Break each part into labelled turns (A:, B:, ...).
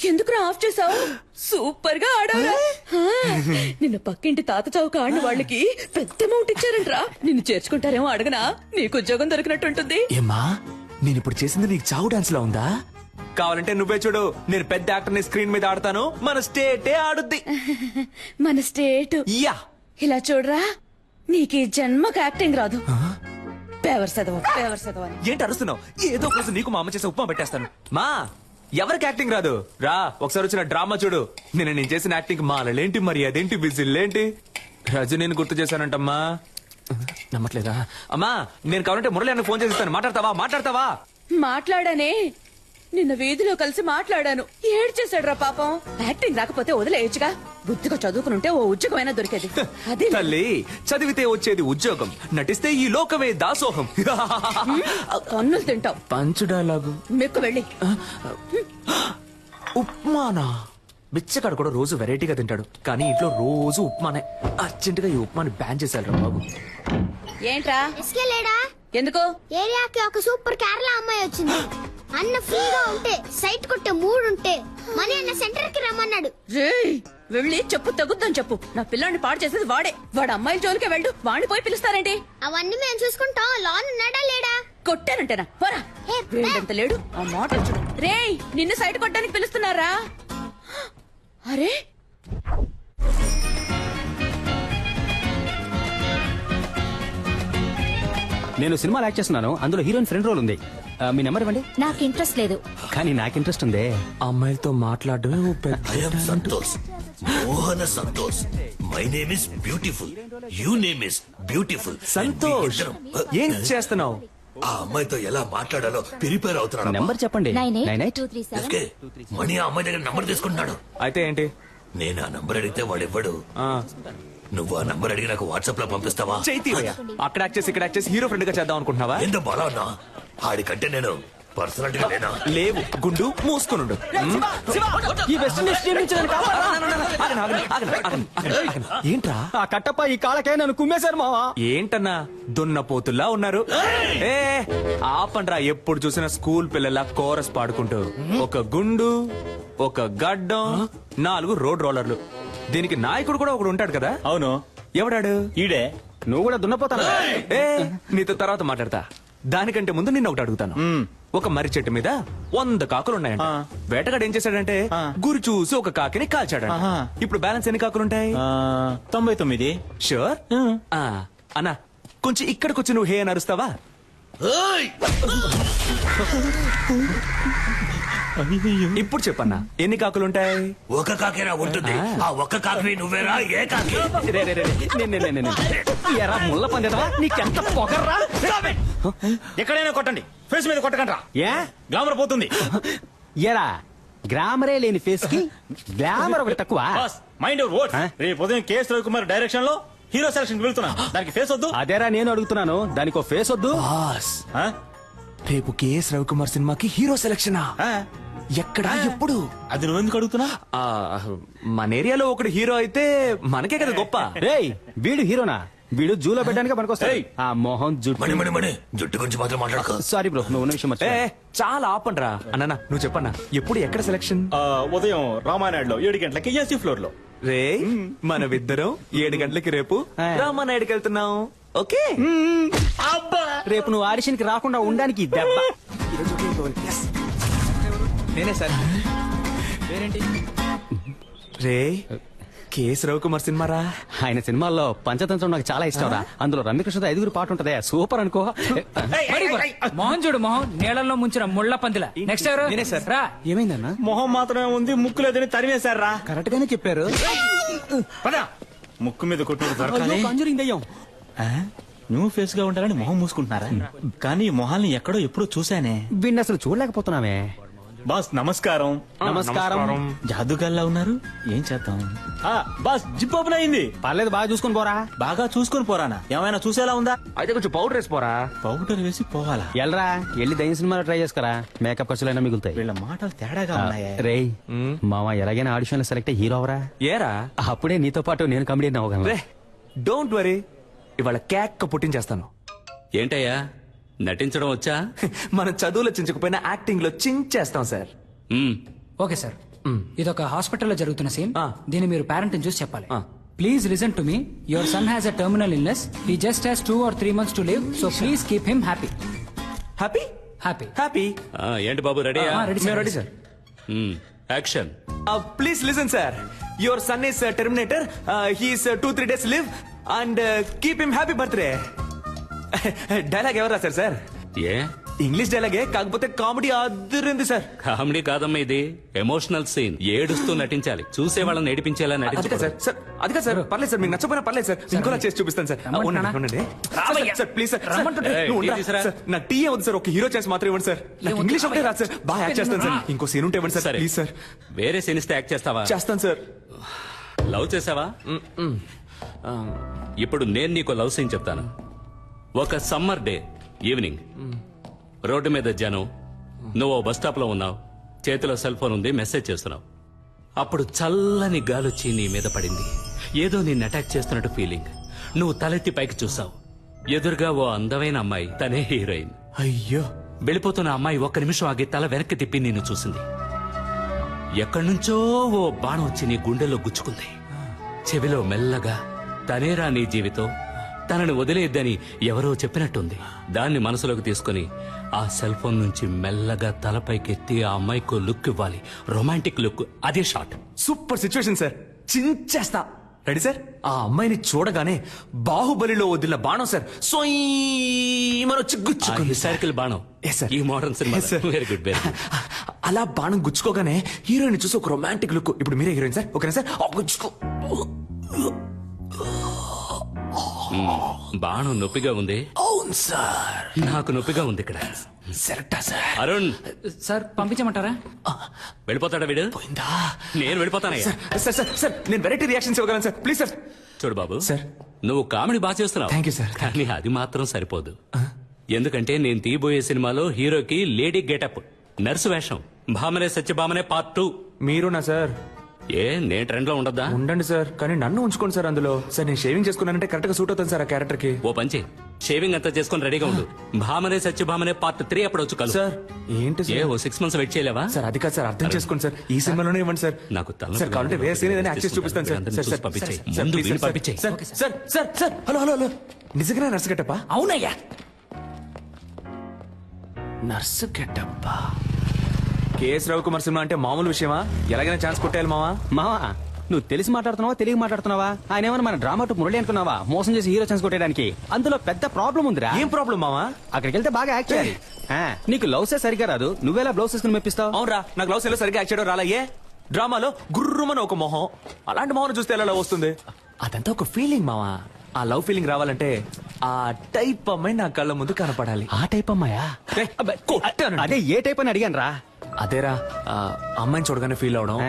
A: ఎందుకు ఆఫ్ చేసావు? సూపర్ గా ఆడారా. నిన్న పక్కింటి తాత చౌక ఆడిన వాళ్ళకి పెద్ద అమౌంట్ ఇచ్చారంట్రా. నిన్ను చేర్చుకుంటారేమో అడగనా? నీకు ఉద్యోగం దొరికినట్టుంటుంది.
B: ఏమ్మా నేను ఇప్పుడు చేసింది నీకు చావు డాన్స్ లో ఉందా? కావాలంటే నువ్వే చూడు, నేను పెద్ద యాక్టర్ ని స్క్రీన్ మీద ఆడతాను, మన స్టేటే ఆడుద్ది.
A: మన స్టేట్
B: యా
A: ఇలా చూడరా, నీకు ఈ జన్మకు యాక్టింగ్ రాదు. పేవర్ చదవ అని.
B: ఏంటి అరుస్తున్నావు? ఏదో ఒక రోజు నీకు మా అమ్మ చేసే ఉప్మా పెట్టేస్తాను. మా ఎవరికి యాక్టింగ్ రాదు రా, ఒకసారి వచ్చిన డ్రామా చూడు. నేను చేసిన యాక్టింగ్ మాలలేంటి, మరి అదేంటి, విజిల్లేంటి, రజనీని గుర్తు చేశానంటమ్మా. నమ్మట్లేదా? అమ్మా నేను కావాలంటే మురళి అన్న ఫోన్ చేస్తాను, మాట్లాడతావా?
A: మాట్లాడానే, నిన్న వీధిలో కలిసి మాట్లాడాను. ఏడ్చేశాడు రా పాపం. యాక్టింగ్ రాకపోతే వదిలేయచ్చుగా, బుద్ధిగా చదువుకునుంటే ఓ ఉద్యోగమైనా దొరికేది. అదే
B: తల్లి, చదివితే వచ్చేది ఉద్యోగం, నటిస్తే ఈ లోకమే దాసోహం.
A: కన్నులు తింటావు.
B: పంచు డైలాగు
A: మెక్కు వెళ్ళి.
B: ఉప్మానా? బిచ్చగాడు కూడా రోజు వెరైటీగా తింటాడు, కానీ ఇంట్లో రోజు ఉప్మానే. అర్జెంట్ గా ఈ ఉప్మాని బ్యాన్ చేశారు బాబు.
A: ఏంట్రా
C: లేడా?
A: ఎందుకు?
C: ఏరియాకి ఒక సూపర్ కేరళ అమ్మాయి వచ్చింది. అన్న ఫ్రీగా ఉంటే సైట్ కొట్టే మూడుంటే మనీ అన్న సెంటర్ కి రమ్మన్నాడు.
A: వెళ్ళి చెప్పు, తగ్గుద్దని చెప్పు. నా పిల్లాన్ని పాడు చేసేది వాడే. వాడు అమ్మాయిల జోలికే వెళ్ళు, వాడిని పోయి పిలుస్తారేంటి?
C: అవన్నీ మేము చూసుకుంటాం. లాన్ ఉన్నాడా లేడా?
A: కొట్టానంటేనా? పోరా. వీడంత లేడు, ఆ మాట చూడు. రేయ్, నిన్ను సైట్ కొట్టడానికి పిలుస్తున్నారా? అరే
D: నేను సినిమాలో యాక్ట్ చేస్తున్నాను, అందులో హీరోయిన్ ఫ్రెండ్ రోల్ ఉంది. మీ నెంబర్ ఇవ్వండి.
C: నాకు ఇంట్రెస్ట్ లేదు.
D: కానీ నాకు ఇంట్రెస్ట్ ఉంది.
B: అమ్మాయిలతో మాట్లాడడమే ఓ పెద్ద.
E: I am Santosh. Mohana Santosh. My name is beautiful. You name is beautiful.
B: Santosh, ఏం చేస్తున్నావు?
E: ఆ అమ్మాయితో ఎలా మాట్లాడాలో ప్రిపేర్ అవుతున్నాడు.
D: నెంబర్ చెప్పండి.
C: 982337.
E: మణి ఆ అమ్మాయి దగ్గర నంబర్ తీసుకుంటున్నాడు.
B: అయితే ఏంటి?
E: నేను ఆ నంబర్ అడిగితే వాడు ఇవ్వడు. నువ్వు ఆ నంబర్ అడిగి నాకు వాట్సాప్ లో పంపిస్తావా?
B: చైతీవయ్యా, అక్కడ యాక్ట్ చేసి ఇక్కడ యాక్ట్ చేసి హీరో ఫ్రెండ్ గా చేద్దాం అనుకుంటున్నావా?
E: ఎంత బలా ఉన్నా ఆడికంటే నేను పర్సనాలిటీగా లేనా?
B: లేవు, గుండు మూసుకునుండు. ఏంట్రా
D: ఆ కట్టప్ప ఈ కాళ్ళకే నన్ను కుమ్మేశారు మావా.
B: ఏంటన్నా దున్నపోతుల్లా ఉన్నారు? ఏ ఆపండ్రా, ఎప్పుడు చూసినా స్కూల్ పిల్లల కోరస్ పాడుకుంటూ. ఒక గుండు, ఒక గడ్డం, 4 రోడ్ రోలర్లు. దీనికి నాయకుడు కూడా ఒకడు ఉంటాడు కదా?
D: అవును.
B: ఎవడాడు?
D: ఈడే. నువ్వు కూడా దున్నపోతాను.
B: ఏ నీతో తర్వాత మాట్లాడతా. దానికంటే ముందు నిన్న ఒకటి అడుగుతాను. ఒక మర్రి చెట్టు మీద 100 కాకులున్నాయంట. వేటగాడు ఏం చేశాడంటే గురి చూసి ఒక కాకిని కాల్చాడు. ఇప్పుడు బ్యాలెన్స్ ఎన్ని కాకులుంటాయి?
D: 99.
B: షూర్? అన్నా కొంచెం ఇక్కడికి వచ్చి నువ్వు హే అని అరుస్తావా? ఇప్పుడు చెప్పన్నా, ఎన్ని కాకులుంటాయి?
E: ఒక కాకేరా ఉంటుంది. ఆ ఒక్క కాకి నువ్వేరా? ఏ కాకి?
D: ఎరా ముళ్ళ పందేదవా, నీకెంత పొగర్రా? ఎక్కడైనా కొట్టండి, ఫేస్ మీద కొట్టకండి. ఏ గ్లామర్ పోతుంది. ఎరా గ్లామరే లేని ఫేస్ కి గ్లామర్ ఒకటి తక్కువ. Mind your words. రేపు ఉదయం కేఎస్ రవికుమార్ డైరెక్షన్ లో హీరో సెలక్షన్ వెళ్తున్నా. దానికి ఫేస్ వద్దు. అదేరా నేను అడుగుతున్నాను, దానికి ఫేస్ వద్దు.
B: రేపు కేఎస్ రవికుమార్ సినిమాకి హీరో సెలక్షనా? ఎక్కడా, ఎప్పుడు?
D: అది నువ్వెందుకు అడుగుతున్నా?
B: మన ఏరియాలో ఒకడు హీరో అయితే మనకే కదా గొప్ప.
D: రేయ్ వీడు హీరోనా? వీడు జూలో పెట్టడానికి పనికొస్తాయి. ఆ మోహన్
E: జుట్టు గురించి మాత్రం మాట్లాడక.
D: సారీ బ్రో, నువ్వు విషయం
B: చాలా ఆపండ్రా. అన్న నువ్వు చెప్పన్నా, ఎప్పుడు ఎక్కడ సెలక్షన్?
D: ఉదయం రామానాయుడులో 7 గంటలకి ఏసీ ఫ్లోర్ లో.
B: రే మనమిద్దరం 7 గంటలకి రేపు రామానాయుడుకి వెళ్తున్నాం. ఓకే?
D: రేపు నువ్వు ఆడిషన్ కి రాకుండా ఉండడానికి దెబ్బ.
B: నేనే సార్. రే కేఎస్ రవికుమార్ సినిమా రా.
D: ఆయన సినిమాల్లో పంచతంత్రం నాకు చాలా ఇష్టం రా. అందులో రమ్యకృష్ణతో 5 పాట ఉంటదే, సూపర్ అనుకో.
F: మోహన్ చూడు, మోహన్ నీళ్ళల్లో ముంచిన ముళ్ళ పందిల. నెక్స్ట్ ఎవరు?
B: నేనే సార్.
F: రా.
D: ఏమైందన్నా? మొహం మాత్రమే ఉంది, ముక్కు లేదని తరివేశారు రా. కరెక్ట్ గానే చెప్పారు. ముక్కు మీద కొట్టు దయ్యం. న్యూ ఫేస్ గా ఉండాలని మొహం మూసుకుంటున్నారా? కానీ మొహాల్ని ఎక్కడో ఎప్పుడో చూసానే. వీడిని అసలు చూడలేకపోతున్నామే. బాస్ నమస్కారం.
B: నమస్కారం.
D: జాదుగాల్లా ఉన్నారు, ఏం చేద్దాం? బాస్ జిప్ ఓపెన్ అయింది.
G: పర్లేదు బాగా చూసుకొని పోరా.
D: బాగా చూసుకొని పోరానా? ఏమైనా చూసేలా ఉందా?
B: అయితే కొంచెం పౌడర్ వేసిపోరా.
D: పౌడర్ వేసి పోవాలా?
G: ఎల్రా వెళ్ళి దయ్యం సినిమాలో ట్రై చేసుకురా, మేకప్ ఖర్చులైనా మిగులుతాయి.
D: వీళ్ళ మాటలు తేడాగా ఉన్నాయా?
G: రేయ్ మామ ఎలాగైనా ఆడిషన్ లో సెలెక్ట్ హీరో అవరా,
B: ఏరా
G: అప్పుడే నీతో పాటు నేను కమెడియన్ అవ్వగలను.
B: రే డోంట్ వరీ, ఇవాళ కేక్ పుట్టించేస్తాను.
H: ఏంటయ్యా నటించడం వచ్చా?
B: మనం చదువులో చించకపోయినా యాక్టింగ్ లో చించేస్తాం సార్.
F: ఓకే సార్, ఇదొక హాస్పిటల్లో జరుగుతున్న సీన్.
B: ఆ.
F: దీన్ని మీరు పేరెంట్ చూసి చెప్పాలి.
B: ఆ.
F: Please listen to me. Your son has a terminal illness. He just has 2 or 3 months to live. So please keep him happy.
B: Happy
F: happy.
B: Happy.
H: ఏంటి బాబు రెడీయా?
F: Ready sir.
B: Ready sir.
H: Action.
B: Please listen sir. Your son is Terminator. He's 2-3 days live and keep him happy birthday. Dialogue ఎవరు రాశారు sir?
H: ఏ
B: English డైలాగే, కాకపోతే comedy అదిరింది sir.
H: Comedy కాదమ్మా, ఇది emotional scene. ఏడుస్తూ నటించాలి, చూసే వాళ్ళని ఏడిపించేలా
B: అది కాదు
H: నటించాలి.
B: సార్. సార్ అది కాదు సార్, పర్లేదు సార్, మీకు నచ్చపోయినా పర్లేదు సార్, ఇంకోలా చేసి చూపిస్తాను సార్.
F: రమ్మంటున్నానా?
B: ఉండండి. Sir please sir.
F: రమ్మంటుంటే.
B: నువ్వు
H: టీ
B: ఉండరా?
H: తీసురా.
B: సార్, నాకు టీ వద్దు సార్, ఒక హీరో చేసి మాత్రం ఇవ్వండి సార్. నాకు ఇంగ్లీష్ ఒకటే రాదు సార్, బాగా యాక్ట్ చేస్తాను సార్. ఇంకో సీన్ ఉంటే ఇవ్వండి సార్,
H: సరే
B: ప్లీజ్ సార్.
H: వేరే సీన్ ఇస్తే యాక్ట్ చేస్తావా?
B: చేస్తాను సార్.
H: లవ్ చేసావా? ఇప్పుడు నేను నీకు లవ్ సీన్ చెప్తాను. ఒక సమ్మర్ డే ఈవినింగ్, రోడ్డు మీద జనం, నువ్వు బస్ స్టాప్ లో ఉన్నావు, చేతిలో సెల్ ఫోన్ ఉంది, మెసేజ్ చేస్తున్నావు. అప్పుడు చల్లని గాలొచ్చి నీ మీద పడింది. ఏదో నిన్ను అటాక్ చేస్తున్నట్టు ఫీలింగ్. నువ్వు తలెత్తి పైకి చూసావు. ఎదురుగా ఓ అందమైన అమ్మాయి, తనే హీరోయిన్.
B: అయ్యో,
H: వెళ్ళిపోతున్న అమ్మాయి ఒక్క నిమిషం ఆగి తల వెనక్కి తిప్పి నిన్ను చూసింది. ఎక్కడి నుంచో ఓ బాణం వచ్చి నీ గుండెల్లో గుచ్చుకుంది. చెవిలో మెల్లగా, తనేరా నీ జీవితం, తనని వదిలేద్దని ఎవరో చెప్పినట్టుంది. దాన్ని మనసులోకి తీసుకుని ఆ సెల్ ఫోన్ నుంచి మెల్లగా తలపైకెత్తి ఆ అమ్మాయికి లుక్ ఇవ్వాలి, రొమాంటిక్ లుక్. అదే షాట్.
B: సూపర్ సిచ్యువేషన్ సార్, చించేస్తా. Ready sir? ఆ అమ్మాయిని చూడగానే బాహుబలిలో వదిలిన బాణం సార్, సోయమని వచ్చి గుచ్చుకుంది.
H: హిస్టారికల్ బాణం.
B: Yes, sir.
H: ఈ modern cinema.
B: Yes, sir.
H: Very good, very good.
B: అలా బాణం గుచ్చుకోగానే హీరోయిన్ చూసి ఒక రొమాంటిక్ లుక్. ఇప్పుడు మీరే హీరోయిన్ సార్, ఓకేనా సార్? గుచ్చుకో.
H: బాణం నొప్పిగా ఉంది.
B: అవును సార్,
H: నాకు నొప్పిగా ఉంది ఇక్కడ.
B: సెరక్టా సార్?
H: అరుణ్,
F: సార్ పంపించమంటారా?
H: వెళ్ళిపోతాడా వీడు?
B: పోయిందా?
H: నేను వెళ్ళిపోతానయ్యా.
B: సార్ సార్ సార్, నేను వెరైటీ రియాక్షన్స్ ఇవ్వగలను సార్, ప్లీజ్ సార్.
H: చూడు బాబు,
B: సార్.
H: నువ్వు కామెడీ బాగా చేస్తున్నావు.
B: Thank you, sir.
H: కానీ అది మాత్రం సరిపోదు. ఎందుకంటే నేను తీయబోయే సినిమాలో హీరోకి లేడీ గెటప్, నర్సు వేషం, భామనే సత్యభామనే పార్ట్ 2.
B: మీరునా సార్?
H: ఏ నేను ట్రెండ్ లో ఉండద్దా?
B: ఉండండి సార్, కానీ నన్ను ఉంచుకోండి సార్ అందులో. సార్ నేను షేవింగ్ చేసుకున్నానంటే కరెక్ట్ గా సూట్ అవుతాను సార్ ఆ క్యారెక్టర్ కి.
H: ఓ పంచి, షేవింగ్ అంతా చేసుకొని రెడీగా ఉండు. భామనే సత్యభామనే పార్ట్ 3 అప్పుడు వచ్చి కలు.
B: సార్ ఏంటి
H: ఏ
B: సార్?
H: ఓ 6 months వెయిట్ చేయలేవా?
B: సార్ అది కాదు సార్, అర్థం చేసుకోండి సార్, ఈ సినిమాలోనే ఇవ్వండి సార్.
H: నాకు తల
B: సార్ కావాలంటే వేరే సీన్ ఏదైనా యాక్ట్ చేసి చూపిస్తాను సార్. సార్ సార్
H: పంపించేయ్.
B: సార్,
H: ముందు
B: ప్లీజ్
H: వీడిని
B: సార్,
H: పంపించేయ్.
B: Sir sir sir sir, hello hello hello, నిజంగానే నర్సు గెటప్పా?
F: అవునయ్యా.
B: నర్సు గెటప్పా? కేఎస్ రవికుమార్ సినిమా అంటే మామూలు విషయమా? ఎలాగైనా ఛాన్స్ కొట్టేయాలి మావా.
G: మావా నువ్వు తెలిసి మాట్లాడుతున్నావా తెలియక మాట్లాడుతున్నావా? ఆయన ఏమన్నా మన డ్రామా టు మురళి అనుకున్నావా మోసం చేసి హీరో ఛాన్స్ కొట్టేయడానికి? అందులో పెద్ద ప్రాబ్లం ఉందిరా.
B: ఏం ప్రాబ్లం మావా?
G: అక్కడికి వెళ్తే బాగా యాక్ట్ చేయాలి. నీకు లవ్సే సరిగా రాదు, నువ్వేలా బ్లౌజ్ వేసుకుని మెప్పిస్తావు?
B: అవునరా, నాకు లవ్ లో సరిగ్గా యాక్ట్ చేయడం రాలా. ఏ డ్రామాలో గుర్రుమని ఒక మొహం, అలాంటి మొహం చూస్తే ఎలా లవ్ వస్తుంది? అదంతా ఒక ఫీలింగ్ మావా. ఆ లవ్ ఫీలింగ్ రావాలంటే ఆ టైప్ అమ్మాయి నా కళ్ళ ముందు కనపడాలి.
G: ఆ టైప్ అమ్మాయా?
B: ఏయ్, కొట్టాను.
G: అదే ఏ టైప్ అని అడిగాను రా.
B: అదేరా, అమ్మాయిని చూడగానే ఫీల్ అవడం,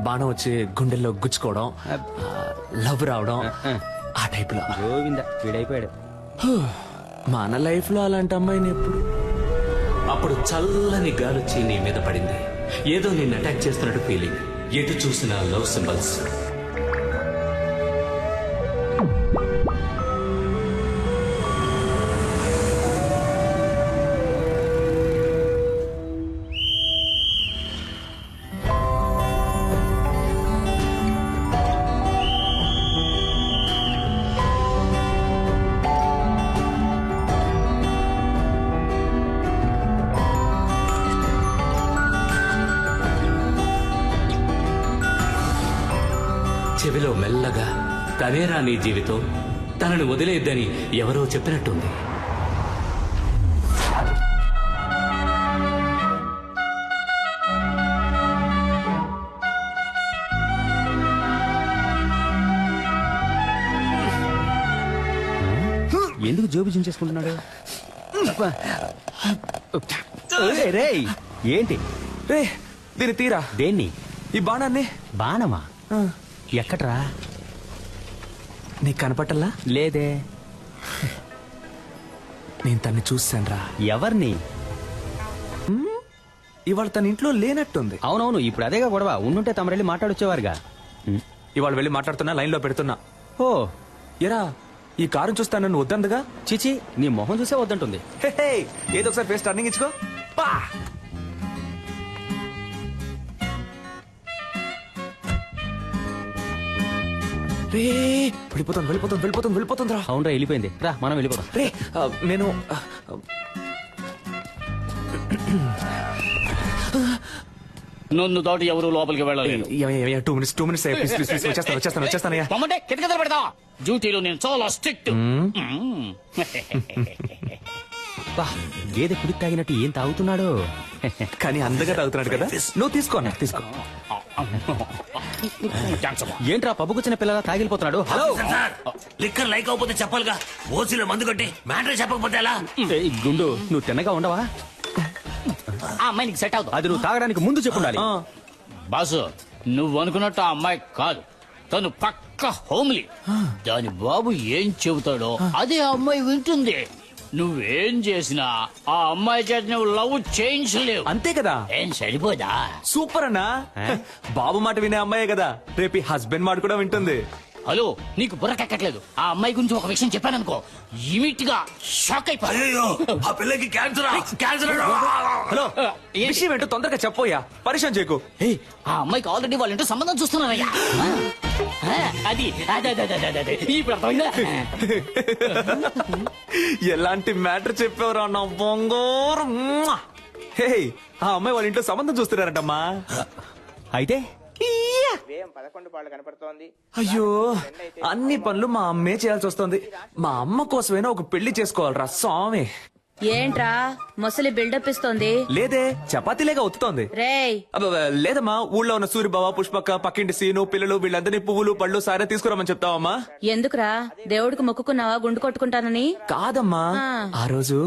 B: బాణం వచ్చి గుండెల్లో గుచ్చుకోవడం, లవ్ రావడం, ఆ టైప్ లో.
G: గోవింద వీడైపోయాడు.
B: మన లైఫ్ లో అలాంటి అమ్మాయిని ఎప్పుడు.
H: అప్పుడు చల్లని గాలొచ్చి నీ మీద పడింది. ఏదో నిన్ను అటాక్ చేస్తున్నట్టు ఫీలింగ్. ఎటు చూసిన లవ్ సింబల్స్. చెవిలో మెల్లగా, తనేరా నీ జీవితం, తనని వదిలేద్దని ఎవరో చెప్పినట్టుంది.
G: ఎందుకు జోబు చించేసుకుంటున్నాడు? రేయ్ ఏంటి
B: రే దీన్ని తీరా,
G: దేన్ని?
B: ఈ బాణాన్ని.
G: బాణమా? ఎక్కడ్రా?
B: నీకు కనపట్టల్లా?
G: లేదే.
B: నేను తన్ని చూశాను రా.
G: ఎవరిని?
B: ఇవాళ తన ఇంట్లో లేనట్టుంది.
G: అవునవును, ఇప్పుడు అదేగా గొడవ. ఉండుంటే తమరెళ్ళి మాట్లాడొచ్చేవారుగా.
B: ఇవాళ వెళ్ళి మాట్లాడుతున్నా, లైన్ లో పెడుతున్నా.
G: ఓ
B: ఎరా ఈ కారు చూస్తాను నన్ను వద్దందుగా.
G: చిచి, నీ మొహం చూసే వద్దంటుంది.
B: హే, హే, ఏదో ఒకసారి ఫేస్ టర్నింగ్ ఇచ్చుకో. పా రే వెళ్ళిపోతాను వెళ్ళిపోతాను వెళ్ళిపోతాను వెళ్ళిపోతుందిరా.
G: అవునరా, వెళ్ళిపోయింది. రా మనం వెళ్ళిపోతాం.
B: రే నేను
I: నన్ను దాటి ఎవరు లోపలికి వెళ్ళలేదు.
B: 2 minutes ప్లీజ్ ప్లీజ్ ప్లీజ్ వచ్చేస్తానయ్యా.
I: మమ్మంటే కిటకిటలు పెడతా. డ్యూటీలో నేను చాలా స్ట్రిక్ట్.
G: బా, గేదె కుడి తాగినట్టు ఏం తాగుతున్నాడు?
B: కానీ అందగా తాగుతున్నాడు కదా. నువ్వు తీసుకో అన్న, తీసుకో.
G: ఏంట్రా పబ్బుకొచ్చిన పిల్లలా తాగిలిపోతున్నాడు? హలో
E: సార్ లిక్కర్ లైక్ అవకపోతే చెప్పాలిగా. ఓసీలో మందు కొట్టి మ్యాటర్ చెప్పకపోతే ఎలా?
G: ఏయ్, గుండు, నువ్వు తిన్నగా ఉండవా?
I: ఆ అమ్మాయి నీకు సెట్ అవుతుంది.
G: అది నువ్వు తాగడానికి ముందు చెప్పుండాలి.
I: బాసు, నువ్వు అనుకున్నట్టు ఆ అమ్మాయి కాదు. తను పక్క హోమ్లీ. దాని బాబు ఏం చెబుతాడో అదే ఆ అమ్మాయి వింటుంది. నువ్వేం చేసినా ఆ అమ్మాయి చేత నువ్వు లవ్ చేయించలేవు.
B: అంతే కదా.
I: ఏం సరిపోదా?
B: సూపర్ అన్నా. బాబు మాట వినే అమ్మాయే కదా, రేపు హస్బెండ్ మాట కూడా వింటుంది.
I: హలో, నీకు బుర్రకెక్కట్లేదు. ఆ అమ్మాయి గురించి ఒక విషయం చెప్పాననుకో, ఇమిట్ గా షాక్ అయిపోయి.
E: అయ్యో ఆ పిల్లకి క్యాన్సర్ క్యాన్సర్.
B: హలో విషయం ఏంటో తొందరగా చెప్పోయా, పరిచయం చేయకు.
I: ఆ అమ్మాయికి ఆల్రెడీ వాళ్ళంటూ సంబంధం చూస్తున్నారయ్యా. అది అదే ఇప్పుడు అర్థమైందా?
B: ఎలాంటి మ్యాటర్ చెప్పావురా నా బంగారం. హే, ఆ అమ్మాయి వాళ్ళ ఇంట్లో సంబంధం చూస్తున్నారంటమ్మా.
G: అయితే
B: అయ్యో, అన్ని పనులు మా అమ్మే చేయాల్సి వస్తుంది. మా అమ్మ కోసమైనా ఒక పెళ్లి చేసుకోవాలరా స్వామి.
A: ఏంట్రా ముసలి బిల్డప్ ఇస్తోంది?
B: లేదే, చపాతీలేగా ఒత్తుతోంది.
A: రేయ్
B: లేదమ్మా, ఊళ్ళో ఉన్న సూరిబావ, పుష్పక్క, పక్కింటి సీను, పిల్లలు వీళ్ళందరినీ పువ్వులు పళ్ళు సారే తీసుకురామని చెప్తావమ్మా.
A: ఎందుకురా? దేవుడికి మొక్కుకున్నావా గుండు కొట్టుకుంటానని?
B: కాదమ్మా, ఆ రోజు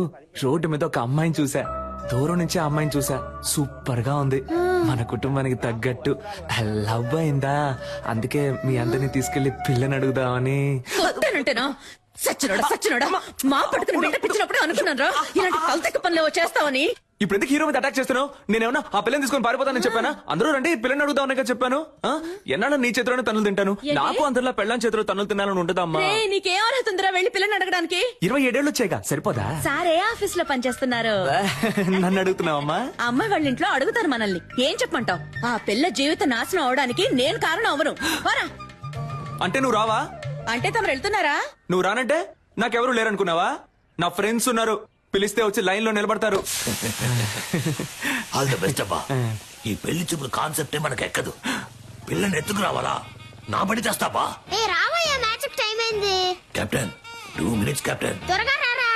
B: రోడ్డు మీద ఒక అమ్మాయిని చూసా. దూరం నుంచి ఆ అమ్మాయిని చూసా. సూపర్ గా ఉంది, మన కుటుంబానికి తగ్గట్టు. లవ్ అయిందా, అందుకే మీ అందరినీ తీసుకెళ్లి పిల్లని అడుగుదామని.
A: కొట్టానంటేనా? సచ్చినోడా సచ్చినోడా, మా పట్టుకుని బిల్డప్ ఇచ్చినప్పుడు అనుకున్నాను రా ఇలాంటి కల్తెక్క పనులు చేస్తావని.
B: ఇప్పుడు ఎందుకు హీరో మీద అటాక్ చేస్తున్నావు? నేనేమన్నా ఆ పిల్లని తీసుకొని పారిపోతానని చెప్పానా? అందరూ రండి పిల్లని అడుగుదామని చెప్పాను. ఎన్నాళ్ళ నీ చేతిలోనే తన్నులు తింటాను. నాకు అందరిలో పెళ్ళాం చేతిలో తన్నులు తినాలని ఉంటుందమ్మా.
A: రేయ్, నీకేం అర్హత ఉందిరా వెళ్ళి పిల్లని అడగడానికి?
B: 27 ఏళ్ళు వచ్చాయిగా, సరిపోదా?
A: సారే ఆఫీస్ లో పనిచేస్తున్నారు.
B: నన్ను అడుగుతున్నావమ్మా?
A: ఆ అమ్మాయి వాళ్ళ ఇంట్లో అడుగుతారు మనల్ని. ఏం చెప్పమంటావు? ఆ పిల్ల జీవిత నాశనం అవడానికి నేను కారణం అవను. వారా
B: అంటే నువ్వు రావా?
A: అంటే తమరు వెళ్తున్నారా?
B: నువ్వు రానంటే నాకెవరు లేరనుకున్నావా? నా ఫ్రెండ్స్ ఉన్నారు, పిలిస్తే వచ్చి లైన్ లో నిలబడతారు.
E: ఆల్ ద బెస్ట్ అబ్బా. ఈ పెళ్లి చూపుల కాన్సెప్టే మనకు ఎక్కదు. పిల్లని ఎత్తుకు రావాలా? నా పని చేస్తావా?
C: ఏ రావయ్యా, మ్యాచ్ టైం అయింది.
E: Captain 2 minutes captain.
C: త్వరగా రారా.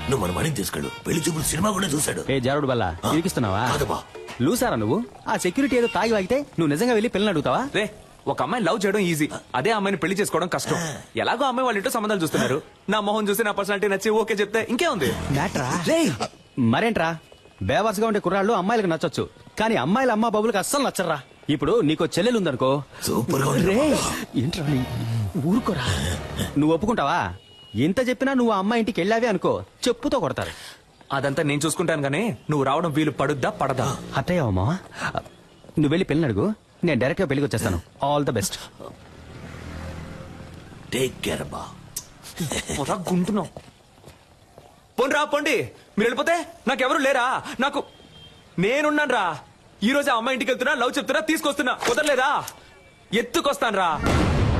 E: నువ్వు మన మణిని తీసుకెళ్ళు. పెళ్లి చూపులు సినిమా కూడా చూశాడు.
G: ఏ జారుడు బల్లా, ఇరికిస్తున్నావా?
E: కాదబ్బా.
G: లూసారా నువ్వు? ఆ సెక్యూరిటీ ఏదో తాగి వాగితే నువ్వు నిజంగా వెళ్ళి పిల్లని అడుగుతావా?
B: రే, ఒక అమ్మాయిని లవ్ చేయడం ఈజీ, అదే అమ్మాయిని పెళ్లి చేసుకోవడం కష్టం. ఎలాగో అమ్మాయి వాళ్ళ ఇంట్లో సంబంధాలు చూస్తున్నారు. నా మొహం చూసి నా పర్సనాలిటీ నచ్చి ఓకే చెప్తే ఇంకే ఉంది.
G: మ్యాట్రా? మరేంట్రా, బేవర్స్గా ఉండే కుర్రాళ్ళు అమ్మాయిలకు నచ్చొచ్చు, కానీ అమ్మాయిల అమ్మ బాబులకు అస్సలు నచ్చరా. ఇప్పుడు నీకో చెల్లెలు ఉందనుకో.
E: సూపర్ గా
G: రే, ఏంట్రా ఊరుకోరా. నువ్వు ఒప్పుకుంటావా? ఎంత చెప్పినా నువ్వు ఆ అమ్మాయి ఇంటికి వెళ్ళావే అనుకో, చెప్పుతో కొడతారు.
B: అదంతా నేను చూసుకుంటాను గానీ నువ్వు రావడం వీలు పడుద్దా పడదా?
G: అత్తయ్యవా మావా? నువ్వు వెళ్ళి పెళ్ళి అడుగు, నేను డైరెక్ట్ గా పెళ్లికి వచ్చేస్తాను. All the best.
E: Take care అబ్బా.
B: గుంటున్నావు. పోండ్రా పోండి, మీరు వెళ్ళిపోతే నాకెవరు లేరా? నాకు నేనున్నాను రా. ఈ రోజు ఆ అమ్మాయి ఇంటికి వెళ్తున్నా, లవ్ చెప్తున్నా, తీసుకొస్తున్నా. కుదరలేదా? ఎత్తుకొస్తాను రా.